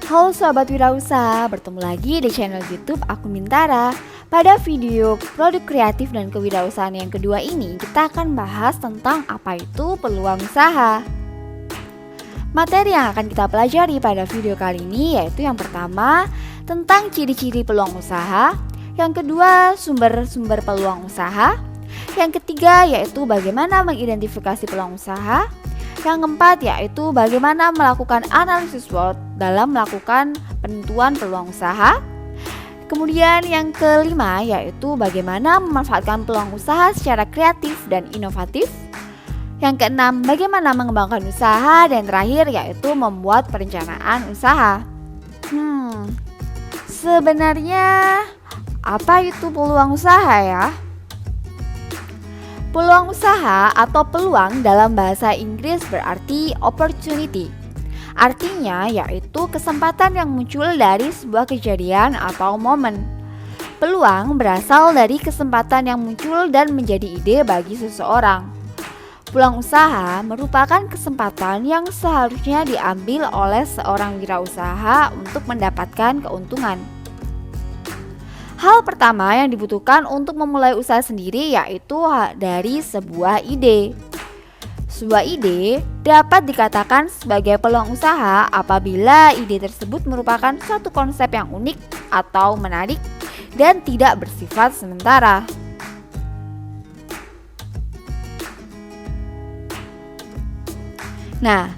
Halo Sobat Wirausaha, bertemu lagi di channel YouTube Aku Mintara. Pada video produk kreatif dan kewirausahaan yang kedua ini, kita akan bahas tentang apa itu peluang usaha. Materi yang akan kita pelajari pada video kali ini yaitu yang pertama, tentang ciri-ciri peluang usaha. Yang kedua, sumber-sumber peluang usaha. Yang ketiga, yaitu bagaimana mengidentifikasi peluang usaha. Yang keempat, yaitu bagaimana melakukan analisis SWOT dalam melakukan penentuan peluang usaha. Kemudian yang kelima, yaitu bagaimana memanfaatkan peluang usaha secara kreatif dan inovatif. Yang keenam, bagaimana mengembangkan usaha. Dan terakhir, yaitu membuat perencanaan usaha. Sebenarnya apa itu peluang usaha ya? Peluang usaha atau peluang dalam bahasa Inggris berarti opportunity. Artinya yaitu kesempatan yang muncul dari sebuah kejadian atau momen. Peluang berasal dari kesempatan yang muncul dan menjadi ide bagi seseorang. Peluang usaha merupakan kesempatan yang seharusnya diambil oleh seorang wirausaha untuk mendapatkan keuntungan. Hal pertama yang dibutuhkan untuk memulai usaha sendiri yaitu dari sebuah ide. Sebuah ide dapat dikatakan sebagai peluang usaha apabila ide tersebut merupakan suatu konsep yang unik atau menarik dan tidak bersifat sementara. Nah,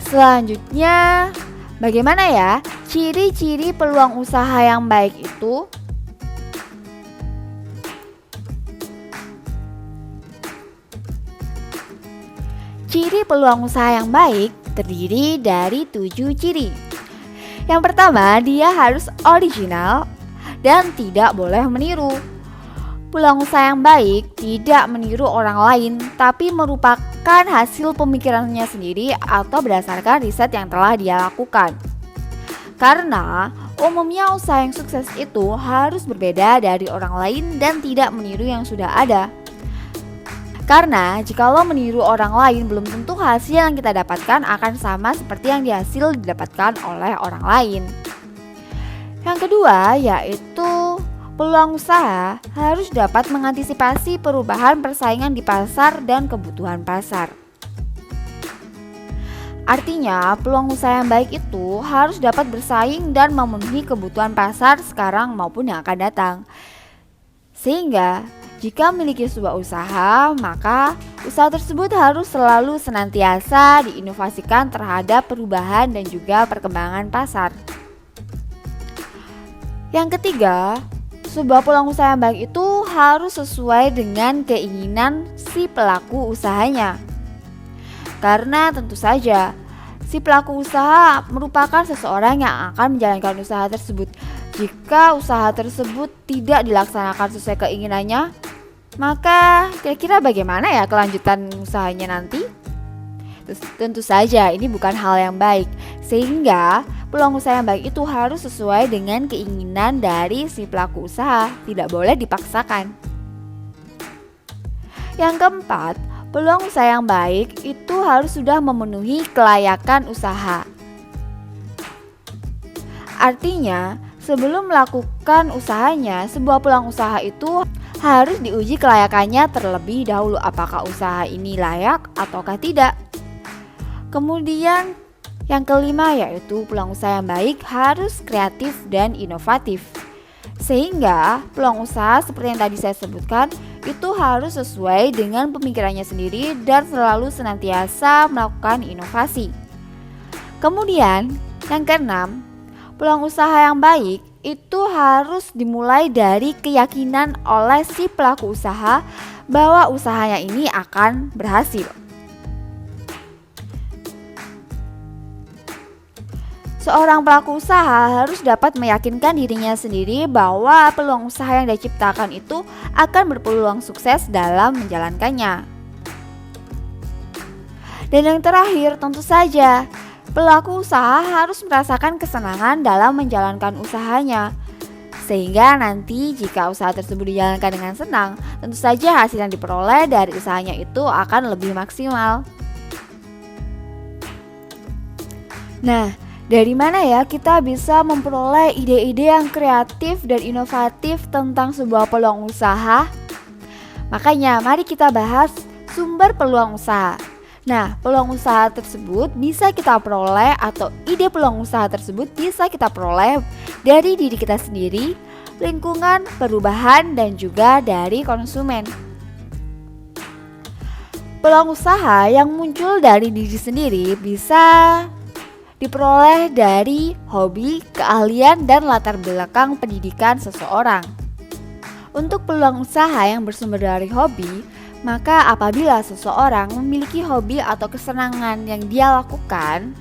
selanjutnya bagaimana ya ciri-ciri peluang usaha yang baik itu? Ciri peluang usaha yang baik terdiri dari 7 ciri. Yang pertama, dia harus original dan tidak boleh meniru. Peluang usaha yang baik tidak meniru orang lain, tapi merupakan hasil pemikirannya sendiri atau berdasarkan riset yang telah dia lakukan. Karena umumnya usaha yang sukses itu harus berbeda dari orang lain dan tidak meniru yang sudah ada. Karena jikalau meniru orang lain belum tentu hasil yang kita dapatkan akan sama seperti yang dihasil didapatkan oleh orang lain. Yang kedua yaitu peluang usaha harus dapat mengantisipasi perubahan persaingan di pasar dan kebutuhan pasar. Artinya peluang usaha yang baik itu harus dapat bersaing dan memenuhi kebutuhan pasar sekarang maupun yang akan datang. Sehingga jika memiliki sebuah usaha, maka usaha tersebut harus selalu senantiasa diinovasikan terhadap perubahan dan juga perkembangan pasar. Yang ketiga, sebuah peluang usaha yang baik itu harus sesuai dengan keinginan si pelaku usahanya. Karena tentu saja, si pelaku usaha merupakan seseorang yang akan menjalankan usaha tersebut. Jika usaha tersebut tidak dilaksanakan sesuai keinginannya, maka kira-kira bagaimana ya kelanjutan usahanya nanti? Tentu saja ini bukan hal yang baik, sehingga peluang usaha yang baik itu harus sesuai dengan keinginan dari si pelaku usaha, tidak boleh dipaksakan. Yang keempat, peluang usaha yang baik itu harus sudah memenuhi kelayakan usaha. Artinya, sebelum melakukan usahanya, sebuah peluang usaha itu harus diuji kelayakannya terlebih dahulu, apakah usaha ini layak ataukah tidak. Kemudian yang kelima yaitu peluang usaha yang baik harus kreatif dan inovatif. Sehingga peluang usaha seperti yang tadi saya sebutkan itu harus sesuai dengan pemikirannya sendiri dan selalu senantiasa melakukan inovasi. Kemudian yang keenam, peluang usaha yang baik itu harus dimulai dari keyakinan oleh si pelaku usaha bahwa usahanya ini akan berhasil. Seorang pelaku usaha harus dapat meyakinkan dirinya sendiri bahwa peluang usaha yang dia ciptakan itu akan berpeluang sukses dalam menjalankannya. Dan yang terakhir tentu saja, pelaku usaha harus merasakan kesenangan dalam menjalankan usahanya. Sehingga nanti jika usaha tersebut dijalankan dengan senang, tentu saja hasil yang diperoleh dari usahanya itu akan lebih maksimal. Nah, Dari mana ya kita bisa memperoleh ide-ide yang kreatif dan inovatif tentang sebuah peluang usaha? Makanya mari kita bahas sumber peluang usaha. Nah, peluang usaha tersebut bisa kita peroleh atau ide peluang usaha tersebut bisa kita peroleh dari diri kita sendiri, lingkungan, perubahan, dan juga dari konsumen. Peluang usaha yang muncul dari diri sendiri bisa diperoleh dari hobi, keahlian, dan latar belakang pendidikan seseorang. Untuk peluang usaha yang bersumber dari hobi, maka apabila seseorang memiliki hobi atau kesenangan yang dia lakukan,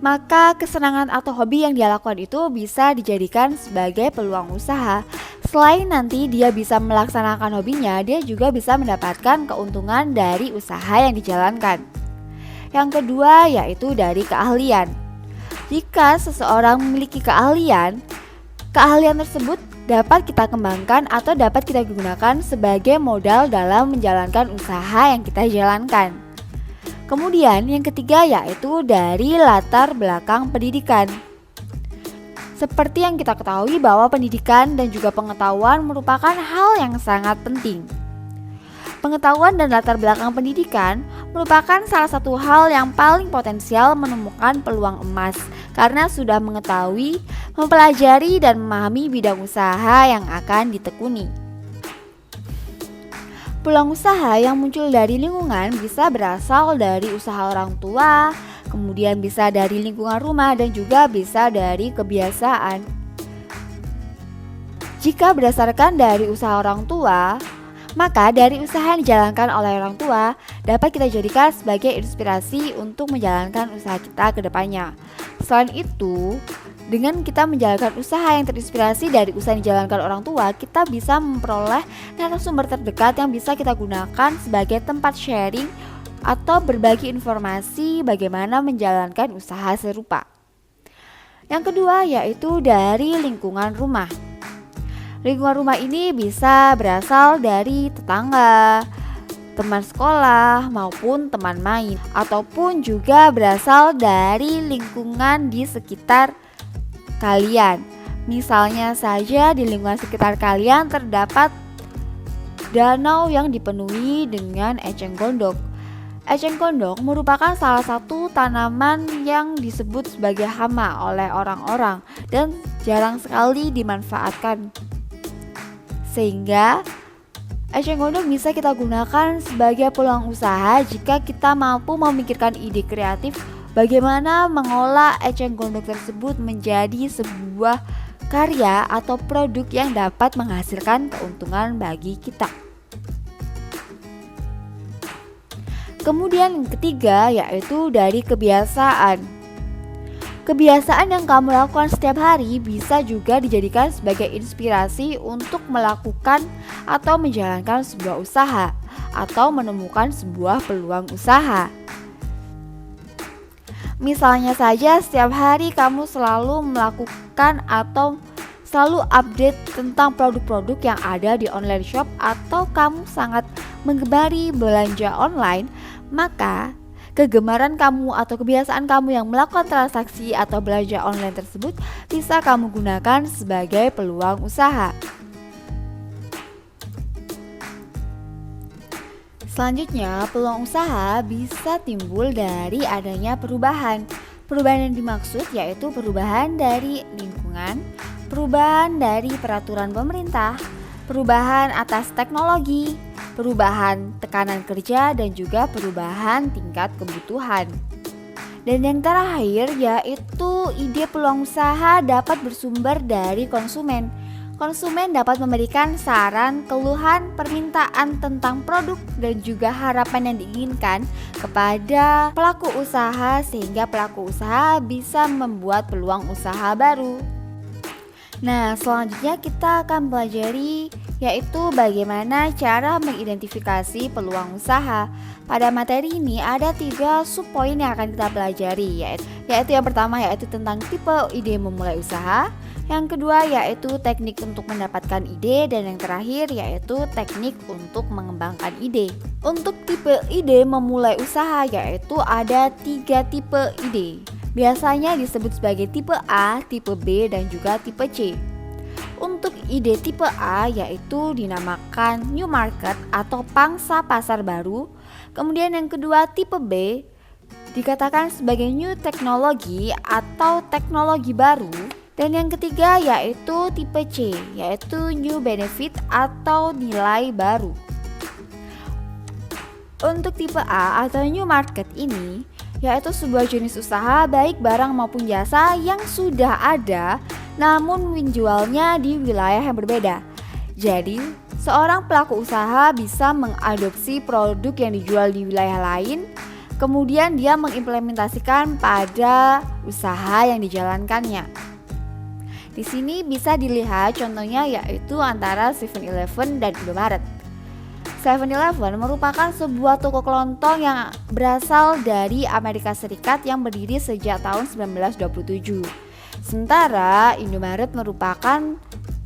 maka kesenangan atau hobi yang dia lakukan itu bisa dijadikan sebagai peluang usaha. Selain nanti dia bisa melaksanakan hobinya, dia juga bisa mendapatkan keuntungan dari usaha yang dijalankan. Yang kedua yaitu dari keahlian. Jika seseorang memiliki keahlian tersebut dapat kita kembangkan atau dapat kita gunakan sebagai modal dalam menjalankan usaha yang kita jalankan. Kemudian yang ketiga yaitu dari latar belakang pendidikan. Seperti yang kita ketahui bahwa pendidikan dan juga pengetahuan merupakan hal yang sangat penting. Pengetahuan dan latar belakang pendidikan merupakan salah satu hal yang paling potensial menemukan peluang emas karena sudah mengetahui, mempelajari, dan memahami bidang usaha yang akan ditekuni. Peluang usaha yang muncul dari lingkungan bisa berasal dari usaha orang tua, kemudian bisa dari lingkungan rumah, dan juga bisa dari kebiasaan. Jika berdasarkan dari usaha orang tua, maka dari usaha yang dijalankan oleh orang tua dapat kita jadikan sebagai inspirasi untuk menjalankan usaha kita ke depannya. Selain itu, dengan kita menjalankan usaha yang terinspirasi dari usaha yang dijalankan orang tua, kita bisa memperoleh narasumber terdekat yang bisa kita gunakan sebagai tempat sharing atau berbagi informasi bagaimana menjalankan usaha serupa. Yang kedua yaitu dari lingkungan rumah. Lingkungan rumah ini bisa berasal dari tetangga, teman sekolah, maupun teman main, ataupun juga berasal dari lingkungan di sekitar kalian. Misalnya saja di lingkungan sekitar kalian terdapat danau yang dipenuhi dengan eceng gondok. Eceng gondok merupakan salah satu tanaman yang disebut sebagai hama oleh orang-orang dan jarang sekali dimanfaatkan. Sehingga eceng gondok bisa kita gunakan sebagai peluang usaha jika kita mampu memikirkan ide kreatif bagaimana mengolah eceng gondok tersebut menjadi sebuah karya atau produk yang dapat menghasilkan keuntungan bagi kita. Kemudian yang ketiga yaitu dari kebiasaan. Kebiasaan yang kamu lakukan setiap hari bisa juga dijadikan sebagai inspirasi untuk melakukan atau menjalankan sebuah usaha atau menemukan sebuah peluang usaha. Misalnya saja setiap hari kamu selalu melakukan atau selalu update tentang produk-produk yang ada di online shop atau kamu sangat menggemari belanja online, maka kegemaran kamu atau kebiasaan kamu yang melakukan transaksi atau belanja online tersebut bisa kamu gunakan sebagai peluang usaha. Selanjutnya, peluang usaha bisa timbul dari adanya perubahan. Perubahan yang dimaksud yaitu perubahan dari lingkungan, perubahan dari peraturan pemerintah, perubahan atas teknologi, perubahan tekanan kerja, dan juga perubahan tingkat kebutuhan. Dan yang terakhir yaitu ide peluang usaha dapat bersumber dari konsumen. Konsumen dapat memberikan saran, keluhan, permintaan tentang produk dan juga harapan yang diinginkan kepada pelaku usaha sehingga pelaku usaha bisa membuat peluang usaha baru. Nah, selanjutnya kita akan pelajari yaitu bagaimana cara mengidentifikasi peluang usaha. Pada materi ini ada 3 subpoin yang akan kita pelajari, yaitu yang pertama yaitu tentang tipe ide memulai usaha, yang kedua yaitu teknik untuk mendapatkan ide, dan yang terakhir yaitu teknik untuk mengembangkan ide. Untuk tipe ide memulai usaha yaitu ada 3 tipe ide. Biasanya disebut sebagai tipe A, tipe B, dan juga tipe C. Untuk ide tipe A yaitu dinamakan new market atau pangsa pasar baru. Kemudian yang kedua tipe B dikatakan sebagai new teknologi atau teknologi baru. Dan yang ketiga yaitu tipe C, yaitu new benefit atau nilai baru. Untuk tipe A atau new market ini yaitu sebuah jenis usaha baik barang maupun jasa yang sudah ada namun menjualnya di wilayah yang berbeda. Jadi, seorang pelaku usaha bisa mengadopsi produk yang dijual di wilayah lain, kemudian dia mengimplementasikan pada usaha yang dijalankannya. Di sini bisa dilihat contohnya yaitu antara 7-Eleven dan Indomaret. 7-Eleven merupakan sebuah toko kelontong yang berasal dari Amerika Serikat yang berdiri sejak tahun 1927. Sementara Indomaret merupakan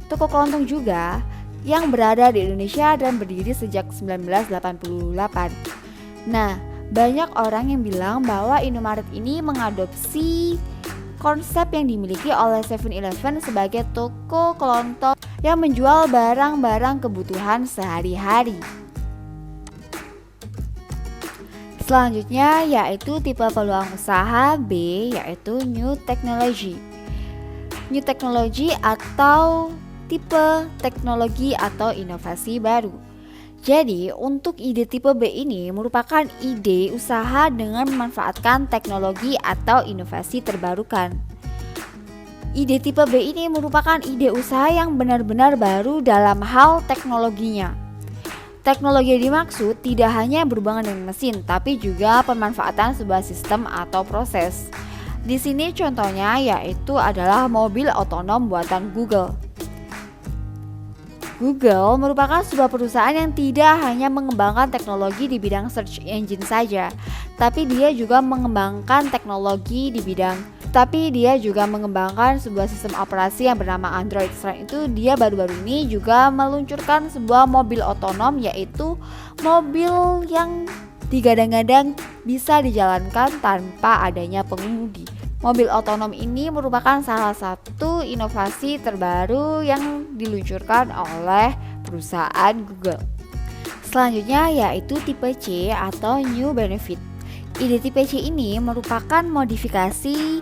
toko kelontong juga yang berada di Indonesia dan berdiri sejak 1988. Nah, banyak orang yang bilang bahwa Indomaret ini mengadopsi konsep yang dimiliki oleh 7-Eleven sebagai toko kelontong yang menjual barang-barang kebutuhan sehari-hari. Selanjutnya yaitu tipe peluang usaha B, yaitu new technology. New technology atau tipe teknologi atau inovasi baru. Jadi untuk ide tipe B ini merupakan ide usaha dengan memanfaatkan teknologi atau inovasi terbarukan. Ide tipe B ini merupakan ide usaha yang benar-benar baru dalam hal teknologinya. Teknologi yang dimaksud tidak hanya berhubungan dengan mesin, tapi juga pemanfaatan sebuah sistem atau proses. Di sini contohnya yaitu adalah mobil otonom buatan Google. Google merupakan sebuah perusahaan yang tidak hanya mengembangkan teknologi di bidang search engine saja, tapi dia juga mengembangkan sebuah sistem operasi yang bernama Android. Selain itu, dia baru-baru ini juga meluncurkan sebuah mobil otonom, yaitu mobil yang digadang-gadang bisa dijalankan tanpa adanya pengemudi. Mobil otonom ini merupakan salah satu inovasi terbaru yang diluncurkan oleh perusahaan Google. Selanjutnya yaitu tipe C atau new benefit. Ide tipe C ini merupakan modifikasi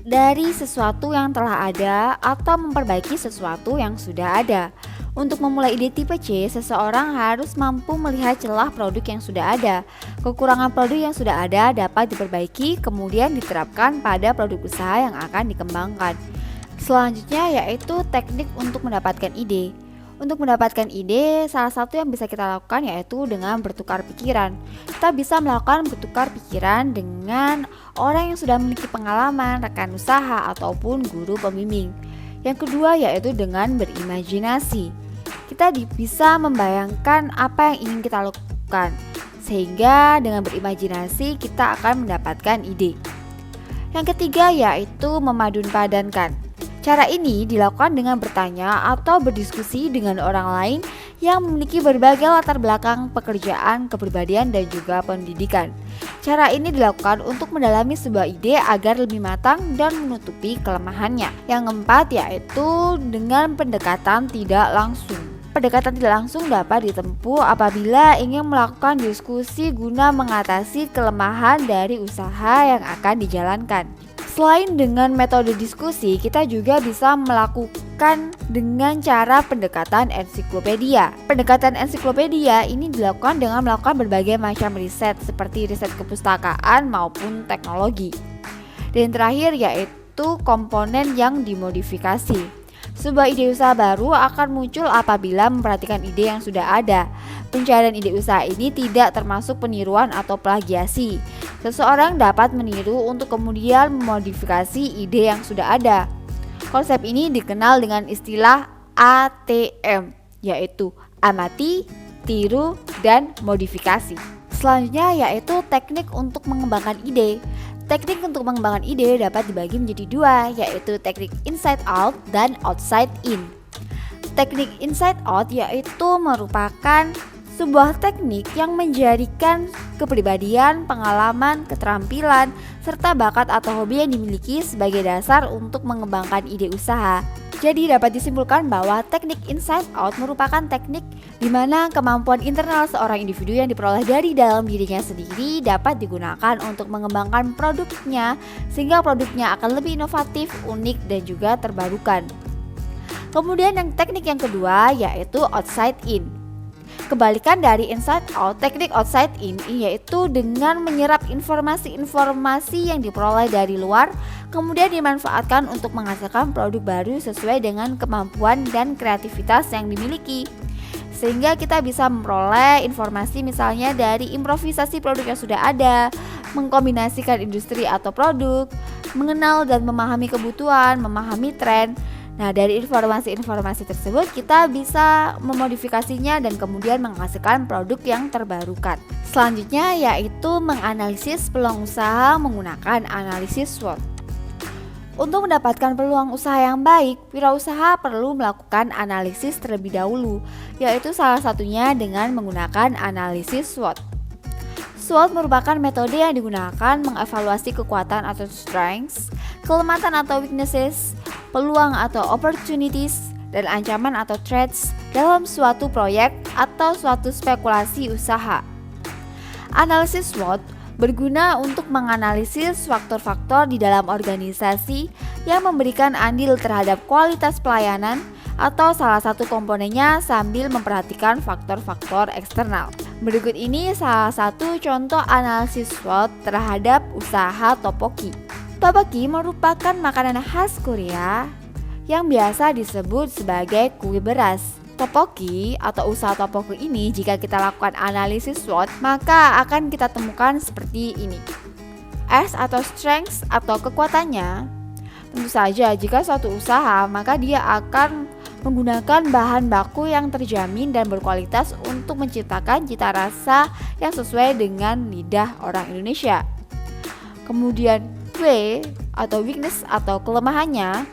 dari sesuatu yang telah ada atau memperbaiki sesuatu yang sudah ada. Untuk memulai ide tipe C, seseorang harus mampu melihat celah produk yang sudah ada. Kekurangan produk yang sudah ada dapat diperbaiki, kemudian diterapkan pada produk usaha yang akan dikembangkan. Selanjutnya yaitu teknik untuk mendapatkan ide. Untuk mendapatkan ide, salah satu yang bisa kita lakukan yaitu dengan bertukar pikiran. Kita bisa melakukan bertukar pikiran dengan orang yang sudah memiliki pengalaman, rekan usaha, ataupun guru pembimbing. Yang kedua yaitu dengan berimajinasi. Kita bisa membayangkan apa yang ingin kita lakukan, sehingga dengan berimajinasi kita akan mendapatkan ide. Yang ketiga yaitu memadupadankan. Cara ini dilakukan dengan bertanya atau berdiskusi dengan orang lain yang memiliki berbagai latar belakang pekerjaan, kepribadian, dan juga pendidikan. Cara ini dilakukan untuk mendalami sebuah ide agar lebih matang dan menutupi kelemahannya. Yang keempat yaitu dengan pendekatan tidak langsung. Pendekatan tidak langsung dapat ditempuh apabila ingin melakukan diskusi guna mengatasi kelemahan dari usaha yang akan dijalankan. Selain dengan metode diskusi, kita juga bisa melakukan dengan cara pendekatan ensiklopedia. Pendekatan ensiklopedia ini dilakukan dengan melakukan berbagai macam riset seperti riset kepustakaan maupun teknologi. Dan terakhir yaitu komponen yang dimodifikasi. Sebuah ide usaha baru akan muncul apabila memperhatikan ide yang sudah ada. Pencarian ide usaha ini tidak termasuk peniruan atau plagiasi. Seseorang dapat meniru untuk kemudian memodifikasi ide yang sudah ada. Konsep ini dikenal dengan istilah ATM, yaitu amati, tiru, dan modifikasi. Selanjutnya yaitu teknik untuk mengembangkan ide. Teknik untuk mengembangkan ide dapat dibagi menjadi dua, yaitu teknik inside out dan outside in. Teknik inside out yaitu merupakan sebuah teknik yang menjadikan kepribadian, pengalaman, keterampilan, serta bakat atau hobi yang dimiliki sebagai dasar untuk mengembangkan ide usaha. Jadi dapat disimpulkan bahwa teknik inside out merupakan teknik di mana kemampuan internal seorang individu yang diperoleh dari dalam dirinya sendiri dapat digunakan untuk mengembangkan produknya sehingga produknya akan lebih inovatif, unik, dan juga terbarukan. Kemudian teknik yang kedua yaitu outside in. Kebalikan dari inside out, teknik outside in yaitu dengan menyerap informasi-informasi yang diperoleh dari luar, kemudian dimanfaatkan untuk menghasilkan produk baru sesuai dengan kemampuan dan kreativitas yang dimiliki. Sehingga kita bisa memperoleh informasi misalnya dari improvisasi produk yang sudah ada, mengkombinasikan industri atau produk, mengenal dan memahami kebutuhan, memahami tren. Nah, dari informasi-informasi tersebut kita bisa memodifikasinya dan kemudian menghasilkan produk yang terbarukan. Selanjutnya yaitu menganalisis peluang usaha menggunakan analisis SWOT. Untuk mendapatkan peluang usaha yang baik, wirausaha perlu melakukan analisis terlebih dahulu, yaitu salah satunya dengan menggunakan analisis SWOT. SWOT merupakan metode yang digunakan mengevaluasi kekuatan atau strengths, kelemahan atau weaknesses, peluang atau opportunities, dan ancaman atau threats dalam suatu proyek atau suatu spekulasi usaha. Analisis SWOT berguna untuk menganalisis faktor-faktor di dalam organisasi yang memberikan andil terhadap kualitas pelayanan atau salah satu komponennya sambil memperhatikan faktor-faktor eksternal. Berikut ini salah satu contoh analisis SWOT terhadap usaha tteokbokki. Tteokbokki merupakan makanan khas Korea yang biasa disebut sebagai kue beras. Tteokbokki atau usaha tteokbokki ini jika kita lakukan analisis SWOT maka akan kita temukan seperti ini. S atau strengths atau kekuatannya, tentu saja jika suatu usaha maka dia akan menggunakan bahan baku yang terjamin dan berkualitas untuk menciptakan cita rasa yang sesuai dengan lidah orang Indonesia. Kemudian W atau weakness atau kelemahannya,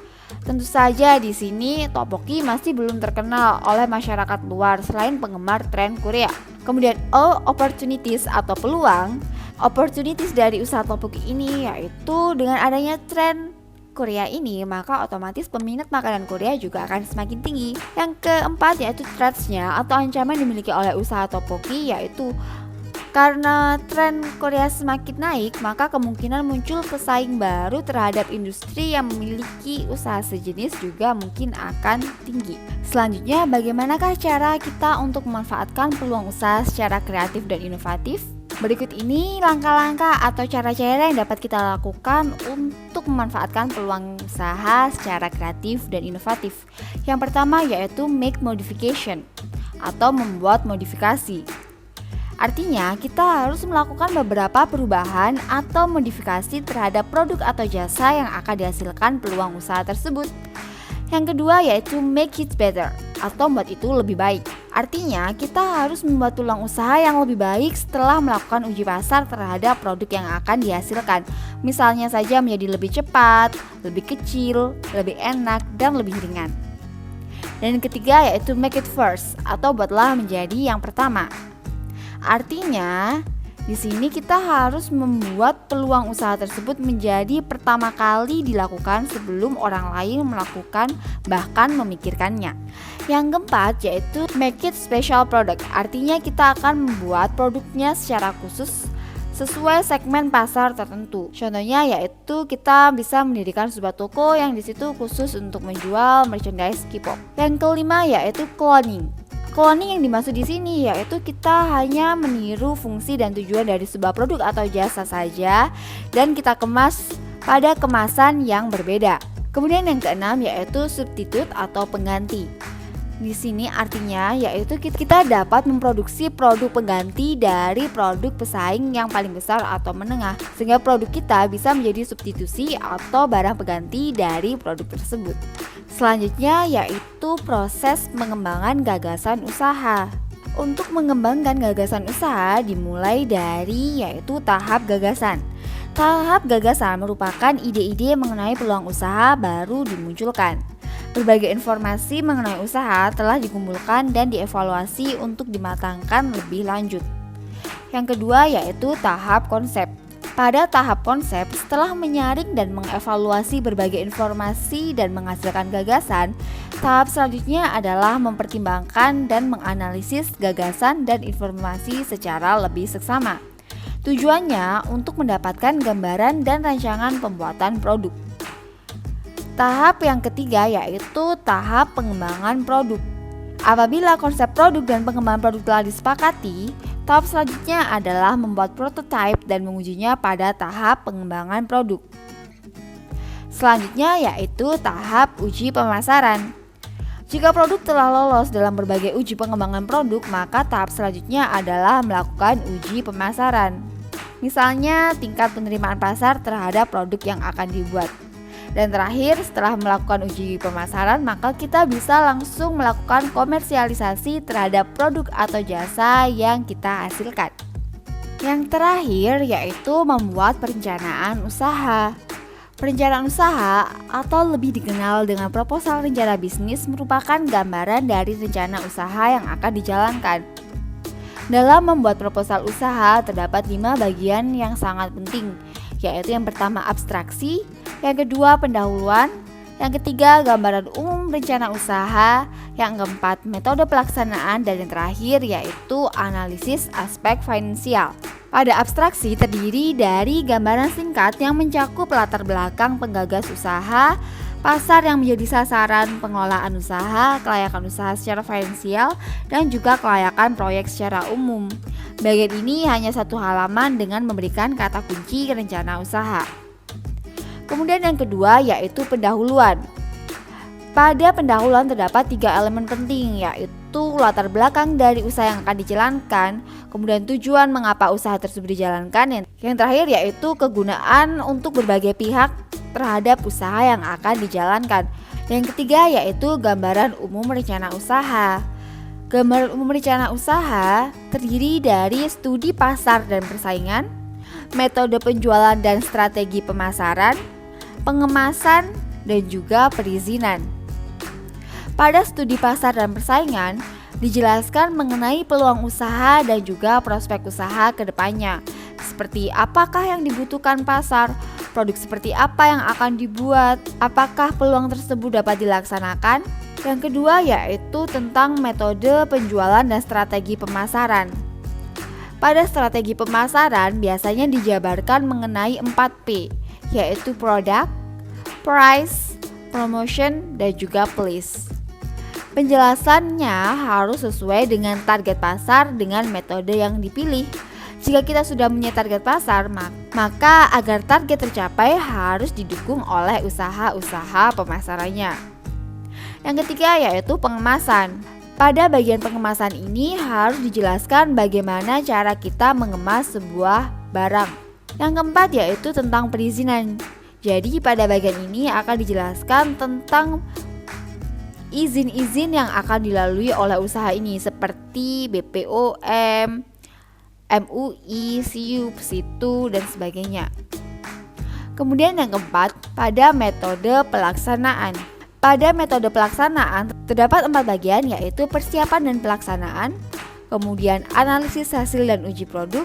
tentu saja di sini tteokbokki masih belum terkenal oleh masyarakat luar selain penggemar tren Korea. Kemudian O, opportunities atau peluang. Opportunities dari usaha tteokbokki ini yaitu dengan adanya tren Korea ini maka otomatis peminat makanan Korea juga akan semakin tinggi. Yang keempat yaitu threats-nya atau ancaman dimiliki oleh usaha tteokbokki, yaitu karena tren Korea semakin naik, maka kemungkinan muncul pesaing baru terhadap industri yang memiliki usaha sejenis juga mungkin akan tinggi. Selanjutnya, bagaimanakah cara kita untuk memanfaatkan peluang usaha secara kreatif dan inovatif? Berikut ini langkah-langkah atau cara-cara yang dapat kita lakukan untuk memanfaatkan peluang usaha secara kreatif dan inovatif. Yang pertama yaitu make modification atau membuat modifikasi. Artinya kita harus melakukan beberapa perubahan atau modifikasi terhadap produk atau jasa yang akan dihasilkan peluang usaha tersebut. Yang kedua yaitu make it better atau membuat itu lebih baik. Artinya kita harus membuat peluang usaha yang lebih baik setelah melakukan uji pasar terhadap produk yang akan dihasilkan. Misalnya saja menjadi lebih cepat, lebih kecil, lebih enak, dan lebih ringan. Dan yang ketiga yaitu make it first atau buatlah menjadi yang pertama. Artinya di sini kita harus membuat peluang usaha tersebut menjadi pertama kali dilakukan sebelum orang lain melakukan bahkan memikirkannya. Yang keempat yaitu make it special product. Artinya kita akan membuat produknya secara khusus sesuai segmen pasar tertentu. Contohnya yaitu kita bisa mendirikan sebuah toko yang di situ khusus untuk menjual merchandise K-pop. Yang kelima yaitu cloning. Cloning yang dimaksud di sini yaitu kita hanya meniru fungsi dan tujuan dari sebuah produk atau jasa saja dan kita kemas pada kemasan yang berbeda. Kemudian yang keenam yaitu substitute atau pengganti. Di sini artinya yaitu kita dapat memproduksi produk pengganti dari produk pesaing yang paling besar atau menengah sehingga produk kita bisa menjadi substitusi atau barang pengganti dari produk tersebut. Selanjutnya yaitu proses pengembangan gagasan usaha. Untuk mengembangkan gagasan usaha dimulai dari yaitu tahap gagasan. Tahap gagasan merupakan ide-ide mengenai peluang usaha baru dimunculkan. Berbagai informasi mengenai usaha telah dikumpulkan dan dievaluasi untuk dimatangkan lebih lanjut. Yang kedua yaitu tahap konsep. Pada tahap konsep, setelah menyaring dan mengevaluasi berbagai informasi dan menghasilkan gagasan, tahap selanjutnya adalah mempertimbangkan dan menganalisis gagasan dan informasi secara lebih seksama. Tujuannya untuk mendapatkan gambaran dan rancangan pembuatan produk. Tahap yang ketiga yaitu tahap pengembangan produk. Apabila konsep produk dan pengembangan produk telah disepakati, tahap selanjutnya adalah membuat prototipe dan mengujinya pada tahap pengembangan produk. Selanjutnya yaitu tahap uji pemasaran. Jika produk telah lolos dalam berbagai uji pengembangan produk, maka tahap selanjutnya adalah melakukan uji pemasaran. Misalnya tingkat penerimaan pasar terhadap produk yang akan dibuat. Dan terakhir, setelah melakukan uji pemasaran, maka kita bisa langsung melakukan komersialisasi terhadap produk atau jasa yang kita hasilkan. Yang terakhir yaitu membuat perencanaan usaha. Perencanaan usaha atau lebih dikenal dengan proposal rencana bisnis merupakan gambaran dari rencana usaha yang akan dijalankan. Dalam membuat proposal usaha terdapat 5 bagian yang sangat penting, yaitu yang pertama abstraksi, yang kedua pendahuluan, yang ketiga gambaran umum rencana usaha, yang keempat metode pelaksanaan, dan yang terakhir yaitu analisis aspek finansial. Pada abstraksi terdiri dari gambaran singkat yang mencakup latar belakang penggagas usaha, pasar yang menjadi sasaran, pengelolaan usaha, kelayakan usaha secara finansial, dan juga kelayakan proyek secara umum. Bagian ini hanya satu halaman dengan memberikan kata kunci rencana usaha. Kemudian yang kedua yaitu pendahuluan. Pada pendahuluan terdapat 3 elemen penting, yaitu latar belakang dari usaha yang akan dijalankan, kemudian tujuan mengapa usaha tersebut dijalankan, yang terakhir yaitu kegunaan untuk berbagai pihak terhadap usaha yang akan dijalankan. Yang ketiga yaitu gambaran umum rencana usaha. Gambaran umum rencana usaha terdiri dari studi pasar dan persaingan, metode penjualan dan strategi pemasaran, pengemasan, dan juga perizinan. Pada studi pasar dan persaingan, dijelaskan mengenai peluang usaha dan juga prospek usaha ke depannya, seperti apakah yang dibutuhkan pasar, produk seperti apa yang akan dibuat, apakah peluang tersebut dapat dilaksanakan. Yang kedua yaitu tentang metode penjualan dan strategi pemasaran. Pada strategi pemasaran biasanya dijabarkan mengenai 4P, yaitu product, price, promotion, dan juga place. Penjelasannya harus sesuai dengan target pasar dengan metode yang dipilih. Jika kita sudah punya target pasar, maka agar target tercapai harus didukung oleh usaha-usaha pemasarannya. Yang ketiga yaitu pengemasan. Pada bagian pengemasan ini harus dijelaskan bagaimana cara kita mengemas sebuah barang. Yang keempat yaitu tentang perizinan. Jadi pada bagian ini akan dijelaskan tentang izin-izin yang akan dilalui oleh usaha ini seperti BPOM, MUI, SIUP, SITU, dan sebagainya. Kemudian yang keempat, pada metode pelaksanaan. Pada metode pelaksanaan terdapat 4 bagian yaitu persiapan dan pelaksanaan, kemudian analisis hasil dan uji produk,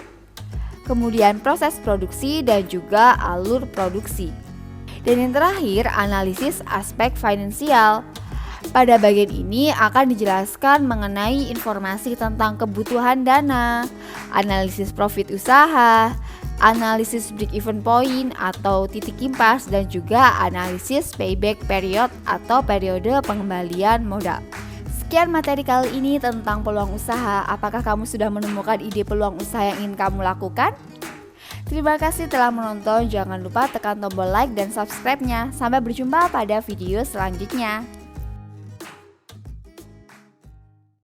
kemudian proses produksi dan juga alur produksi. Dan yang terakhir, analisis aspek finansial. Pada bagian ini akan dijelaskan mengenai informasi tentang kebutuhan dana, analisis profit usaha, analisis break-even point atau titik impas, dan juga analisis payback period atau periode pengembalian modal. Sekian materi kali ini tentang peluang usaha. Apakah kamu sudah menemukan ide peluang usaha yang ingin kamu lakukan? Terima kasih telah menonton. Jangan lupa tekan tombol like dan subscribe-nya. Sampai berjumpa pada video selanjutnya.